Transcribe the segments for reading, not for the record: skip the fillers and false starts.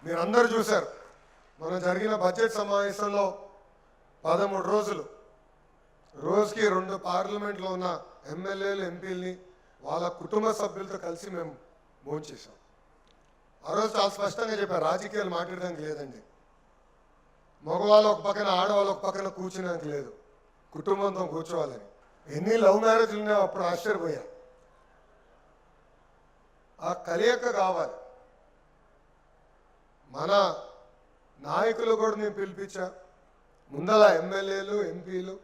మీరందరూ చూశారు మన జరిగిన బడ్జెట్ సమావేశంలో 13 రోజులు రోజుకి 2 పార్లమెంట్లో ఉన్న ఎమ్మెల్యేలు ఎంపీలని వాళ్ళ కుటుంబ సభ్యులతో కలిసి మేము భోంచేసాం. ఆ రోజు చాలా స్పష్టంగా చెప్పారు, రాజకీయాలు మాట్లాడడానికి లేదండి, మగవాళ్ళు ఒక పక్కన ఆడవాళ్ళు ఒక పక్కన కూర్చునేందుకు లేదు, కుటుంబంతో కూర్చోవాలని. ఎన్ని లవ్ మ్యారేజ్లు ఉన్నాయో అప్పుడు ఆశ్చర్యపోయా. ఆ కలయిక కావాలి. మన నాయకులు కూడా నేను పిలిపించా. ముందల ఎమ్మెల్యేలు ఎంపీలు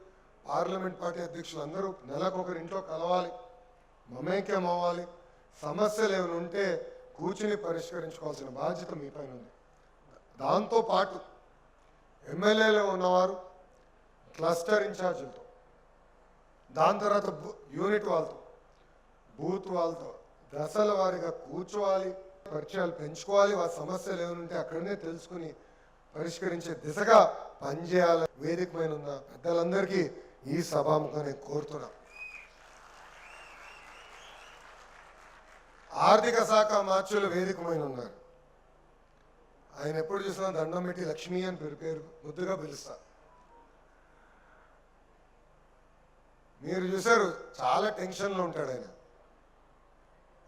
పార్లమెంట్ పార్టీ అధ్యక్షులు అందరూ నెలకొకరి ఇంట్లో కలవాలి, మమేక్యం అవ్వాలి. సమస్యలు ఏమైనా ఉంటే కూర్చుని పరిష్కరించుకోవాల్సిన బాధ్యత మీ పైన ఉంది. దాంతోపాటు ఎమ్మెల్యేలు ఉన్నవారు క్లస్టర్ ఇన్ఛార్జీలతో, దాని తర్వాత యూనిట్ వాళ్ళతో, బూత్ వాళ్ళతో దశల వారీగా కూర్చోవాలి, పరిచయాలు పెంచుకోవాలి. వాళ్ళ సమస్యలు ఏమైనా అక్కడనే తెలుసుకుని పరిష్కరించే దిశగా పనిచేయాలి. వేదిక పైన ఉన్న పెద్దలందరికీ ఈ సభాముఖంగా నేను కోరుతున్నా. ఆర్థిక శాఖ మార్చులు వేదిక పైన ఉన్నారు. ఆయన ఎప్పుడు చూసినా దండం పెట్టి లక్ష్మీ అని పేరు ముద్దుగా పిలుస్తా. మీరు చూశారు చాలా టెన్షన్లో ఉంటాడు ఆయన.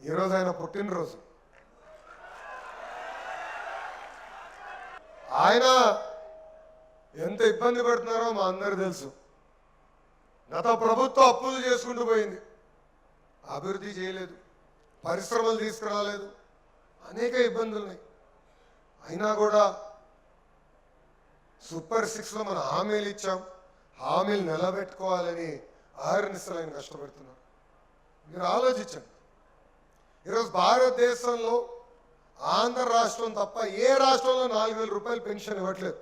ఈరోజు ఆయన పుట్టినరోజు. ఆయన ఎంత ఇబ్బంది పడుతున్నారో మా అందరు తెలుసు. గత ప్రభుత్వం అప్పులు చేసుకుంటూ పోయింది, అభివృద్ధి చేయలేదు, పరిశ్రమలు తీసుకురాలేదు, అనేక ఇబ్బందులు ఉన్నాయి. అయినా కూడా సూపర్ 6లో మనం హామీలు ఇచ్చాం, హామీలు నిలబెట్టుకోవాలని ఆహర్నిశలు ఆయన కష్టపడుతున్నారు. మీరు ఆలోచించండి, ఈరోజు భారతదేశంలో ఆంధ్ర రాష్ట్రం తప్ప ఏ రాష్ట్రంలో 4,000 రూపాయలు పెన్షన్ ఇవ్వట్లేదు.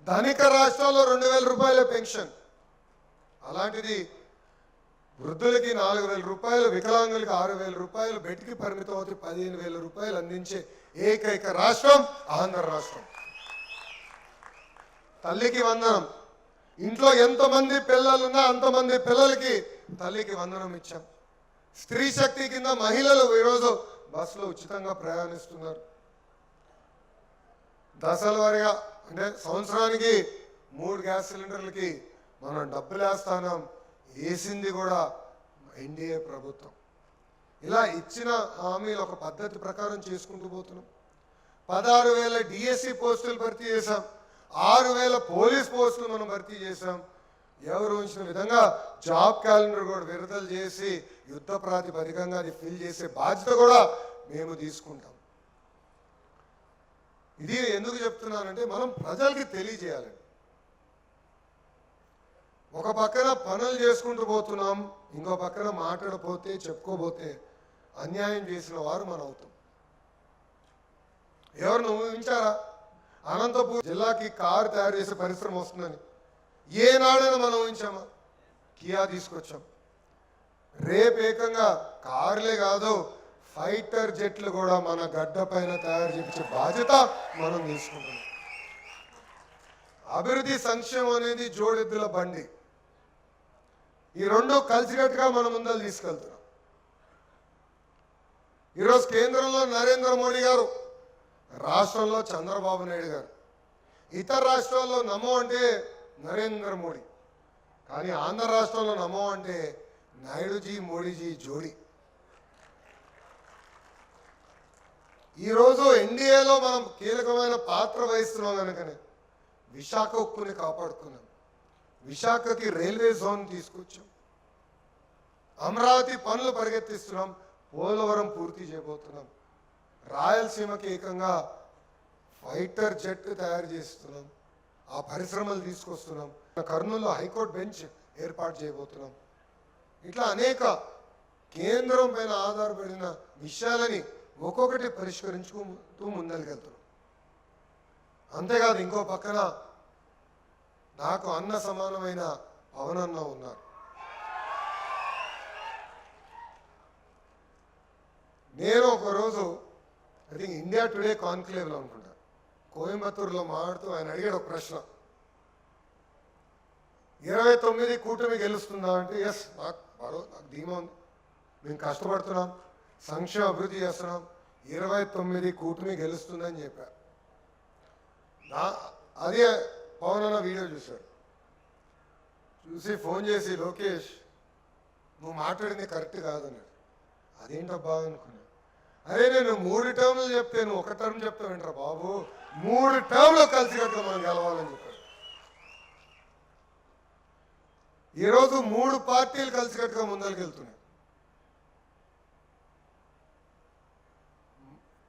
ధనిక రాష్ట్రాల్లో 2,000 రూపాయల పెన్షన్. అలాంటిది వృద్ధులకి 4,000 రూపాయలు, వికలాంగులకి 6,000 రూపాయలు, బెడ్కి పరిమితం అవుతే 15,000 రూపాయలు అందించే ఏకైక రాష్ట్రం ఆంధ్ర రాష్ట్రం. తల్లికి వందనం. ఇంట్లో ఎంతమంది పిల్లలున్నా అంతమంది పిల్లలకి తల్లికి వందనం ఇచ్చాం. స్త్రీ శక్తి కింద మహిళలు ఈరోజు బస్సులో ఉచితంగా ప్రయాణిస్తున్నారు. దశల వారీగా అంటే సంవత్సరానికి 3 గ్యాస్ సిలిండర్లకి మనం డబ్బులు వేస్తాం. వేసింది కూడా ఎన్డీఏ ప్రభుత్వం. ఇలా ఇచ్చిన హామీలు ఒక పద్ధతి ప్రకారం చేసుకుంటూ పోతున్నాం. 16,000 డిఎస్సి పోస్టులు భర్తీ చేశాం, 6,000 పోలీస్ పోస్టులు మనం భర్తీ చేశాం. ఎవరు ఉంచిన విధంగా జాబ్ క్యాలెండర్ కూడా విడుదల చేసి యుద్ధ ప్రాతిపదికంగా అది ఫిల్ చేసే బాధ్యత కూడా మేము తీసుకుంటాం. ఇది ఎందుకు చెప్తున్నానంటే మనం ప్రజలకి తెలియజేయాలండి. ఒక పక్కన పనులు చేసుకుంటూ పోతున్నాం, ఇంకో పక్కన మాట్లాడపోతే చెప్పుకోపోతే అన్యాయం చేసిన వారు మనం అవుతాం. ఎవరిని ఊహించారా అనంతపూర్ జిల్లాకి కారు తయారు చేసే పరిశ్రమ వస్తుందని? ఏనాడైనా మనం ఊహించామా? కియా తీసుకొచ్చాం. రేపు ఏకంగా కార్లే కాదు, ఫైటర్ జెట్లు కూడా మన గడ్డ పైన తయారు చేయించే బాధ్యత మనం తీసుకుంటున్నాం. అభివృద్ధి సంక్షేమం అనేది జోడెద్దుల బండి. ఈ రెండు కలిసికట్టుగా మన ముందర తీసుకెళ్తున్నాం. ఈరోజు కేంద్రంలో నరేంద్ర మోడీ గారు, రాష్ట్రంలో చంద్రబాబు నాయుడు గారు. ఇతర రాష్ట్రాల్లో నమో అంటే నరేంద్ర మోడీ, కానీ ఆంధ్ర రాష్ట్రంలో నమో అంటే నాయుడుజీ మోడీజీ జోడీ. ఈరోజు ఎన్డీఏలో మనం కీలకమైన పాత్ర వహిస్తున్నాం కనుకనే విశాఖ ఉక్కుని కాపాడుకున్నాం. విశాఖకి రైల్వే జోన్ తీసుకొచ్చాం. అమరావతి పనులు పరిగెత్తిస్తున్నాం. పోలవరం పూర్తి చేయబోతున్నాం. రాయలసీమకి ఏకంగా ఫైటర్ జెట్ తయారు చేస్తున్నాం. ఆ పరిశ్రమలు తీసుకొస్తున్నాం. కర్నూలులో హైకోర్టు బెంచ్ ఏర్పాటు చేయబోతున్నాం. ఇట్లా అనేక కేంద్రం పైన ఆధారపడిన విషయాలని ఒక్కొక్కటి పరిష్కరించుకుంటూ ముందరికెళ్తున్నాం. అంతేకాదు, ఇంకో పక్కన నాకు అన్న సమానమైన పవనన్న ఉన్నారు. నేను ఒకరోజు ఐ థింక్ ఇండియా టుడే కాన్క్లేవ్లో అనుకుంటా, కోయంబత్తూరులో మాట్లాడుతూ ఆయన అడిగాడు ఒక ప్రశ్న, 29 కూటమి గెలుస్తుందా అంటే ఎస్, నాకు ధీమా ఉంది, మేము కష్టపడుతున్నాం, సంక్షేమ అభివృద్ధి చేస్తున్నాం, 29 కూటమి గెలుస్తుందని చెప్పారు. అదే పవన్ అన్న వీడియో చూశాడు. చూసి ఫోన్ చేసి, లోకేష్ నువ్వు మాట్లాడింది కరెక్ట్ కాదన్నాడు. అదేంటబ్బా అనుకున్నా. అరే నేను 3 టర్మ్లు చెప్తే నువ్వు 1 టర్మ్ చెప్తావేంట్రా బాబు, 3 టర్మ్లో కలిసి కట్టుగా మనం గెలవాలని చెప్పాడు. ఈరోజు 3 పార్టీలు కలిసికట్టుగా ముందరికి వెళ్తున్నాయి.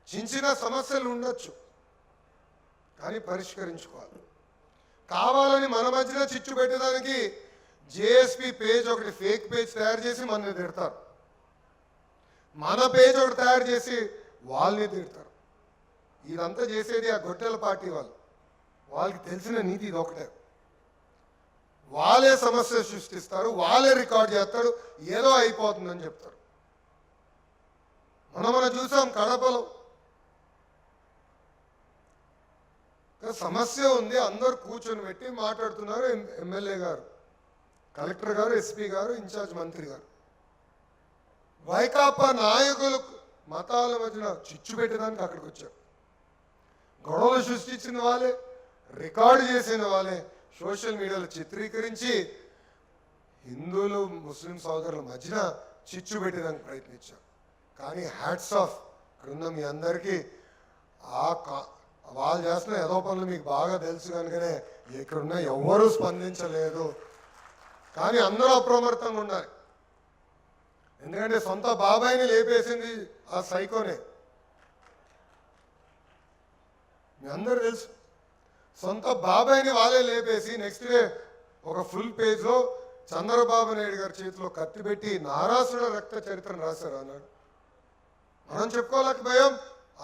చిన్న సమస్యలు ఉండొచ్చు, కానీ పరిష్కరించుకోవాలి. కావాలని మన మధ్యన చిచ్చు పెట్టడానికి జేఎస్పీ పేజ్ ఒకటి ఫేక్ పేజ్ తయారు చేసి మనల్ని తిడతారు, మన పేజ్ ఒకటి తయారు చేసి వాళ్ళని తిడతారు. ఇదంతా చేసేది ఆ గొడ్డల పార్టీ వాళ్ళు. వాళ్ళకి తెలిసిన నీతి ఇది ఒకటే. వాళ్ళే సమస్య సృష్టిస్తారు, వాళ్ళే రికార్డ్ చేస్తారు, ఏదో అయిపోతుందని చెప్తారు. మనం చూసాం కడపలో సమస్య ఉంది, అందరు కూర్చొని పెట్టి మాట్లాడుతున్నారు. ఎమ్మెల్యే గారు, కలెక్టర్ గారు, ఎస్పీ గారు, ఇన్ఛార్జ్ మంత్రి గారు. వైకాపా నాయకులు మతాల మధ్యన చిచ్చు పెట్టడానికి అక్కడికి వచ్చారు. గొడవలు సృష్టించిన వాళ్ళే, రికార్డు చేసిన వాళ్ళే సోషల్ మీడియాలో చిత్రీకరించి హిందువులు ముస్లిం సోదరుల మధ్యన చిచ్చు పెట్టడానికి ప్రయత్నించారు. కానీ హ్యాట్స్ ఆఫ్ ఇక్కడున్న మీ అందరికీ. వాళ్ళు చేస్తున్న ఏదో పనులు మీకు బాగా తెలుసు కనుకనే ఇక్కడున్న ఎవ్వరూ స్పందించలేదు. కానీ అందరూ అప్రమత్తంగా ఉండాలి. ఎందుకంటే సొంత బాబాయిని లేపేసింది ఆ సైకోనే. మీ అందరూ తెలుసు, సొంత బాబాయిని వాళ్ళే లేపేసి నెక్స్ట్ డే ఒక ఫుల్ పేజ్లో చంద్రబాబు నాయుడు గారి చేతిలో కత్తి పెట్టి నారాసుర రక్త చరిత్రను రాశారు అన్నాడు. మనం చెప్పుకోలేకపోయాం,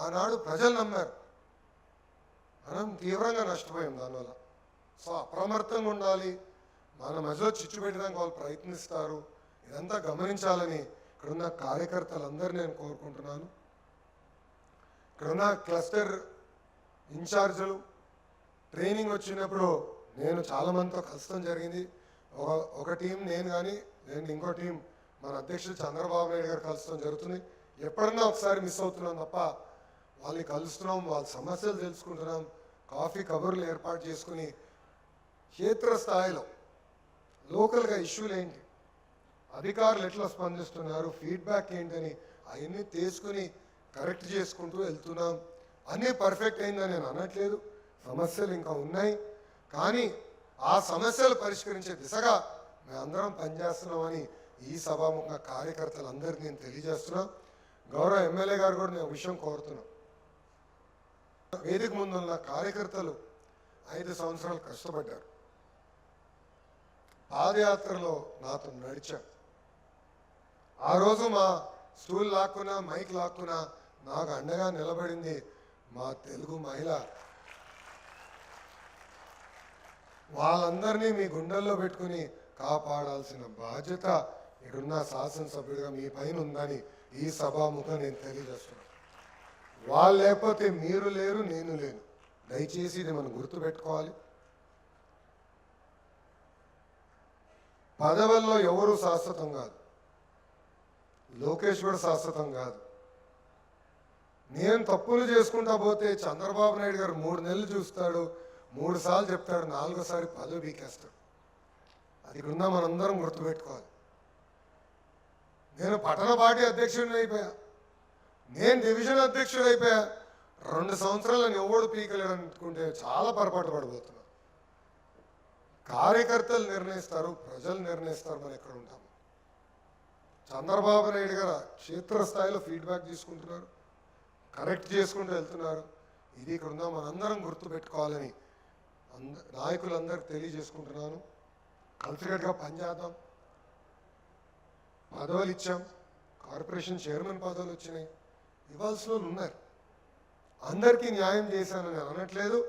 ఆనాడు ప్రజలు నమ్మారు. మనం తీవ్రంగా నష్టపోయాం దానివల్ల. సో అప్రమత్తంగా ఉండాలి. మన మధ్యలో చిచ్చు పెట్టడానికి వాళ్ళు ప్రయత్నిస్తారు. ఇదంతా గమనించాలని ఇక్కడున్న కార్యకర్తలందరూ నేను కోరుకుంటున్నాను. ఇక్కడున్న క్లస్టర్ ఇన్ఛార్జీలు ట్రైనింగ్ వచ్చినప్పుడు నేను చాలామందితో కష్టం జరిగింది. ఒక టీం నేను, కానీ నేను ఇంకో టీం మన అధ్యక్షుడు చంద్రబాబు నాయుడు గారు కలుస్తాం జరుగుతుంది. ఎప్పుడన్నా ఒకసారి మిస్ అవుతున్నాం తప్ప వాళ్ళని కలుస్తున్నాం, వాళ్ళ సమస్యలు తెలుసుకుంటున్నాం. కాఫీ కబుర్లు ఏర్పాటు చేసుకుని క్షేత్రస్థాయిలో లోకల్గా ఇష్యూలు ఏంటి, అధికారులు ఎట్లా స్పందిస్తున్నారు, ఫీడ్బ్యాక్ ఏంటని అవన్నీ తీసుకుని కరెక్ట్ చేసుకుంటూ వెళ్తున్నాం. అన్నీ పర్ఫెక్ట్ అయిందని నేను అనట్లేదు, సమస్యలు ఇంకా ఉన్నాయి. కానీ ఆ సమస్యలు పరిష్కరించే దిశగా మేమందరం పనిచేస్తున్నామని ఈ సభాముఖ కార్యకర్తలందరికీ నేను తెలియజేస్తున్నాం. గౌరవ ఎమ్మెల్యే గారు కూడా నేను విషయం కోరుతున్నాం. వేదిక ముందున్న కార్యకర్తలు 5 సంవత్సరాలు కష్టపడ్డారు. పాదయాత్రలో నాతో నడిచారు. ఆ రోజు మా స్టూల్ లాక్కున్నా, మైక్ లాక్కున్నా నాకు అండగా నిలబడింది మా తెలుగు మహిళ. వాళ్ళందరినీ మీ గుండెల్లో పెట్టుకుని కాపాడాల్సిన బాధ్యత ఇక్కడున్న శాసనసభ్యుడిగా మీ పైన ఉందని ఈ సభాముఖం నేను తెలియజేస్తున్నాను. వాళ్ళు లేకపోతే మీరు లేరు, నేను లేను. దయచేసి ఇది మనం గుర్తుపెట్టుకోవాలి. పదవుల్లో ఎవరు శాశ్వతం కాదు, లోకేష్ కూడా శాశ్వతం కాదు. నేను తప్పులు చేసుకుంటా పోతే చంద్రబాబు నాయుడు గారు 3 నెలలు చూస్తాడు, 3 సార్లు చెప్తాడు, 4వ పదవి బీకేస్తాడు. అది కూడా మనందరం గుర్తుపెట్టుకోవాలి. నేను పట్టణ పార్టీ అధ్యక్షుడిని అయిపోయా, నేను డివిజన్ అధ్యక్షుడు అయిపోయా. 2 సంవత్సరాలను ఎవడు పీకలేడు అనుకుంటే చాలా పొరపాటు పడిపోతున్నారు. కార్యకర్తలు నిర్ణయిస్తారు, ప్రజలు నిర్ణయిస్తారు మనం ఎక్కడ ఉంటాము. చంద్రబాబు నాయుడు గారు క్షేత్రస్థాయిలో ఫీడ్బ్యాక్ తీసుకుంటున్నారు, కరెక్ట్ చేసుకుంటూ వెళ్తున్నారు. ఇది ఇక్కడ ఉందా మనందరం గుర్తుపెట్టుకోవాలని నాయకులందరికీ తెలియజేసుకుంటున్నాను. కలిసికట్టుగా పనిచేద్దాం. పదవులు ఇచ్చాం, కార్పొరేషన్ చైర్మన్ పదవులు వచ్చినాయి, ఇవ్వాల్సిన వాళ్ళు ఉన్నారు. అందరికీ న్యాయం చేశానని అనట్లేదు,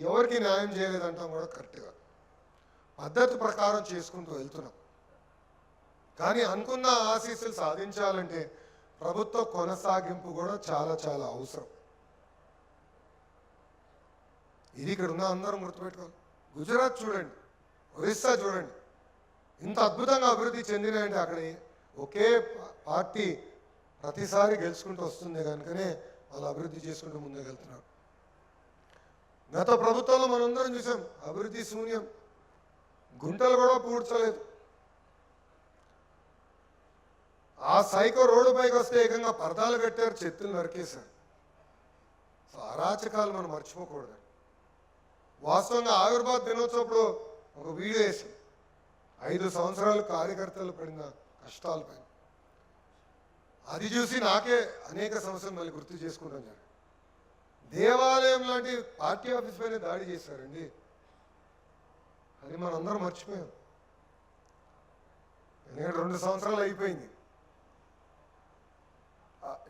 ఎవరికి న్యాయం చేయలేదంటాం కూడా కరెక్ట్గా పద్ధతి ప్రకారం చేసుకుంటూ వెళ్తున్నాం. కానీ అనుకున్న ఆశీస్సులు సాధించాలంటే ప్రభుత్వ కొనసాగింపు కూడా చాలా చాలా అవసరం. ఇది ఇక్కడ ఉన్న అందరం గుర్తుపెట్టుకోవాలి. గుజరాత్ చూడండి, ఒరిస్సా చూడండి, ఇంత అద్భుతంగా అభివృద్ధి చెందినాయంటే అక్కడ ఒకే పార్టీ ప్రతిసారి గెలుచుకుంటూ వస్తుంది కనుకనే వాళ్ళు అభివృద్ధి చేసుకుంటూ ముందుకెళ్తున్నారు. గత ప్రభుత్వంలో మనందరం చూసాం, అభివృద్ధి శూన్యం, గుంటలు కూడా పూడ్చలేదు. ఆ సైకో రోడ్డు పైకి వస్తే ఏకంగా పరదాలు కట్టారు, చెత్తులు నరికేశారు. సో అరాచకాలు మనం మర్చిపోకూడదు. వాస్తవంగా ఆవిర్భావ దినోత్సవప్పుడు ఒక వీడియో వేసాం, 5 సంవత్సరాలు కార్యకర్తలు పడిన కష్టాలపై. అది చూసి నాకే అనేక సమస్యలు మళ్ళీ గుర్తు చేసుకుంటాం. జరిగింది దేవాలయం లాంటి పార్టీ ఆఫీస్ పైన దాడి చేశారండి, అది మనందరం మర్చిపోయాం. ఎందుకంటే 2 సంవత్సరాలు అయిపోయింది.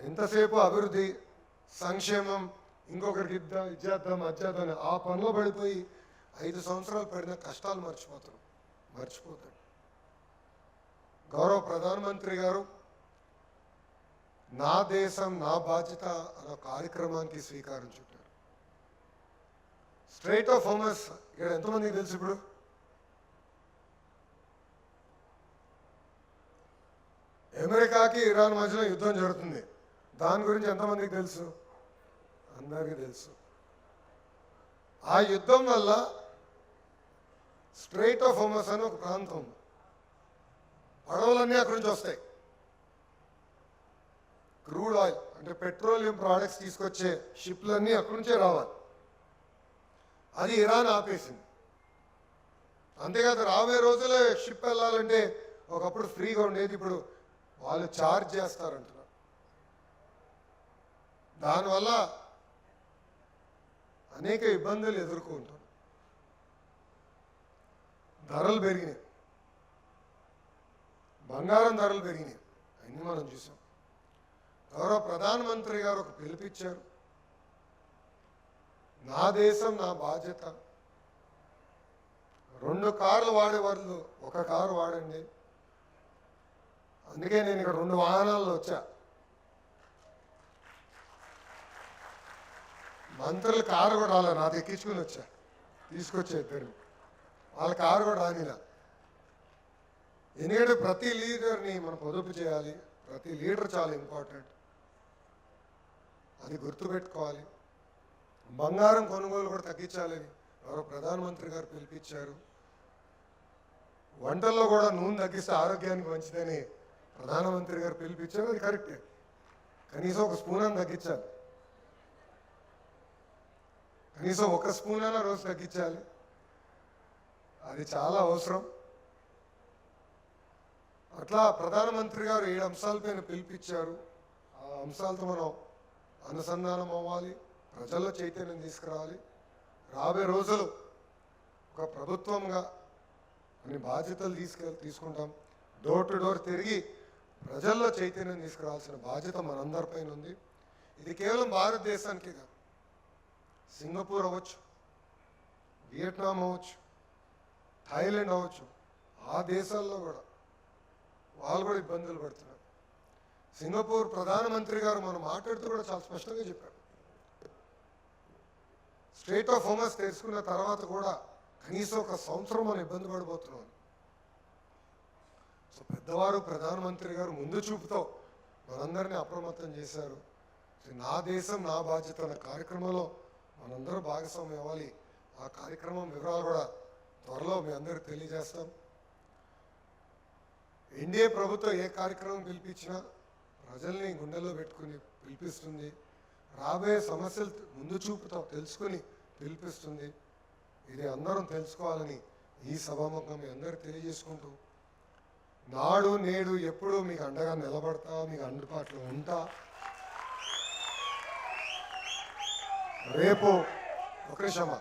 ఎంతసేపు అభివృద్ధి సంక్షేమం, ఇంకొకరికి ఇచ్చేద్దాం అచ్చేద్దాం, ఆ పనిలో పడిపోయి 5 సంవత్సరాలు పడిన కష్టాలు మర్చిపోతాడు. గౌరవ ప్రధానమంత్రి గారు నా దేశం నా బాధ్యత అనే కార్యక్రమానికి శ్రీకారం చుట్టారు. స్ట్రైట్ ఆఫ్ హోమస్ ఇక్కడ ఎంతమందికి తెలుసు? ఇప్పుడు అమెరికాకి ఇరాన్ మధ్యలో యుద్ధం జరుగుతుంది, దాని గురించి ఎంతమందికి తెలుసు? అందరికీ తెలుసు. ఆ యుద్ధం వల్ల స్ట్రైట్ ఆఫ్ హోమస్ అని ఒక ప్రాంతం, పడవలన్నీ అక్కడి నుంచి వస్తాయి. క్రూడ్ ఆయిల్ అంటే పెట్రోలియం ప్రోడక్ట్స్ తీసుకొచ్చే షిప్లన్నీ అక్కడి నుంచే రావాలి. అది ఇరాన్ ఆపేసింది. అంతేకాదు రాబోయే రోజుల్లో షిప్ వెళ్ళాలంటే ఒకప్పుడు ఫ్రీగా ఉండేది, ఇప్పుడు వాళ్ళు ఛార్జ్ చేస్తారంటున్నారు. దానివల్ల అనేక ఇబ్బందులు ఎదుర్కొంటారు. ధరలు పెరిగినాయి, బంగారం ధరలు పెరిగినాయి, అన్నీ మనం చూసాం. గౌరవ ప్రధానమంత్రి గారు ఒక పిలుపిచ్చారు, నా దేశం నా బాధ్యత. 2 కార్లు వాడే వాళ్ళు 1 కారు వాడండి. అందుకే నేను ఇక్కడ 2 వాహనాల్లో వచ్చా. మంత్రులు కారు కూడా రాలే, నాది ఎక్కించుకుని వచ్చా, తీసుకొచ్చా ఇద్దరు. వాళ్ళ కారు కూడా రానిలా. ఎందుకంటే ప్రతి లీడర్ని మనం పొదుపు చేయాలి, ప్రతి లీడర్ చాలా ఇంపార్టెంట్, అది గుర్తుపెట్టుకోవాలి. బంగారం కొనుగోలు కూడా తగ్గించాలని ఎవరో ప్రధానమంత్రి గారు పిలిపించారు. వంటల్లో కూడా నూనె తగ్గిస్తే ఆరోగ్యానికి మంచిదని ప్రధానమంత్రి గారు పిలిపించారు, అది కరెక్టే. కనీసం 1 స్పూన్ అని తగ్గించాలి, కనీసం 1 స్పూన్ అయినా రోజు తగ్గించాలి, అది చాలా అవసరం. అట్లా ప్రధానమంత్రి గారు 7 అంశాలపైన పిలిపించారు. ఆ అంశాలతో మనం అనుసంధానం అవ్వాలి, ప్రజల్లో చైతన్యం తీసుకురావాలి. రాబోయే రోజులు ఒక ప్రభుత్వంగా అన్ని బాధ్యతలు తీసుకుంటాం. డోర్ టు డోర్ తిరిగి ప్రజల్లో చైతన్యం తీసుకురావాల్సిన బాధ్యత మనందరిపైన ఉంది. ఇది కేవలం భారతదేశానికి కాదు, సింగపూర్ అవ్వచ్చు, వియట్నాం అవ్వచ్చు, థాయిలాండ్ అవ్వచ్చు, ఆ దేశాల్లో కూడా వాళ్ళు కూడా ఇబ్బందులు పడుతున్నారు. సింగపూర్ ప్రధానమంత్రి గారు మనం మాట్లాడుతూ కూడా చాలా స్పష్టంగా చెప్పారు, స్ట్రైట్ ఆఫ్ హోమస్ తెలుసుకున్న తర్వాత కూడా కనీసం 1 సంవత్సరం మనం ఇబ్బంది పడిపోతున్నాం. సో పెద్దవారు ప్రధానమంత్రి గారు ముందు చూపుతో మనందరినీ అప్రమత్తం చేశారు. నా దేశం నా బాధ్యత అనే కార్యక్రమంలో మనందరూ భాగస్వామ్యం అవ్వాలి. ఆ కార్యక్రమం వివరాలు కూడా త్వరలో మీ అందరికీ తెలియజేస్తాం. ఎన్డీఏ ప్రభుత్వం ఏ కార్యక్రమం పిలిపించినా ప్రజల్ని గుండెల్లో పెట్టుకుని పిలిపిస్తుంది. రాబోయే సమస్యలు ముందు చూపుతో తెలుసుకుని పిలిపిస్తుంది. ఇది అందరం తెలుసుకోవాలని ఈ సభాముఖంగా మీ అందరికీ తెలియజేసుకుంటూ, నాడు నేడు ఎప్పుడూ మీకు అండగా నిలబడతా, మీకు అందుబాటులో ఉంటా. రేపు ఒక నిమిషమా,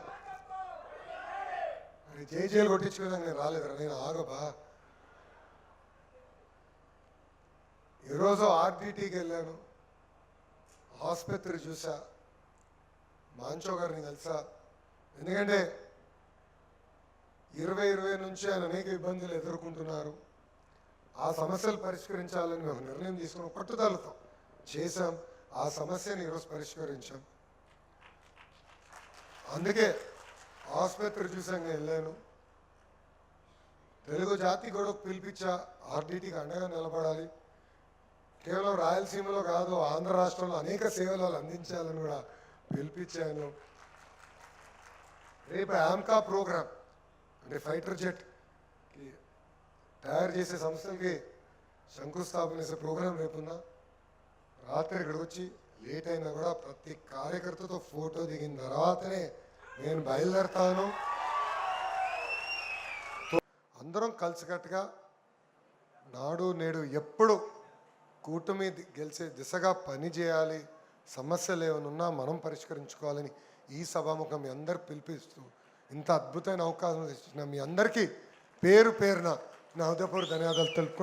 అది జైలు కొట్టించుకోవడానికి నేను రాలేదురా, నేను ఆగబా. ఈరోజు ఆర్డిటీకి వెళ్ళాను, ఆసుపత్రి చూసా, మాంచో గారిని కలిసా. ఎందుకంటే 2020 నుంచి ఆయన అనేక ఇబ్బందులు ఎదుర్కొంటున్నారు. ఆ సమస్యలు పరిష్కరించాలని మేము నిర్ణయం తీసుకున్నాం, పట్టుదలతో చేశాం. ఆ సమస్యని ఈరోజు పరిష్కరించాం. అందుకే ఆసుపత్రి చూసాక వెళ్ళాను. తెలుగు జాతి కూడా పిలిపించా, ఆర్డిటీకి అండగా నిలబడాలి. కేవలం రాయలసీమలో కాదు, ఆంధ్ర రాష్ట్రంలో అనేక సేవలు వాళ్ళు అందించాలని కూడా పిలిపించాను. రేపు ఆమ్కా ప్రోగ్రామ్ అంటే ఫైటర్ జెట్ తయారు చేసే సంస్థలకి శంకుస్థాపన చేసే ప్రోగ్రాం రేపుందా. రాత్రి ఇక్కడికి వచ్చి లేట్ అయినా కూడా ప్రతి కార్యకర్తతో ఫోటో దిగిన తర్వాతనే నేను బయలుదేరతాను. అందరం కలిసికట్టుగా నాడు నేడు ఎప్పుడు కూటమి గెలిచే దిశగా పని చేయాలి. సమస్యలు ఏమైనా మనం పరిష్కరించుకోవాలని ఈ సభాముఖం మీ అందరు పిలిపిస్తూ ఇంత అద్భుతమైన అవకాశం ఇచ్చిన మీ అందరికీ పేరు పేరున నా హృదయపూర్వక ధన్యవాదాలు తెలుపుకుంటున్నాను.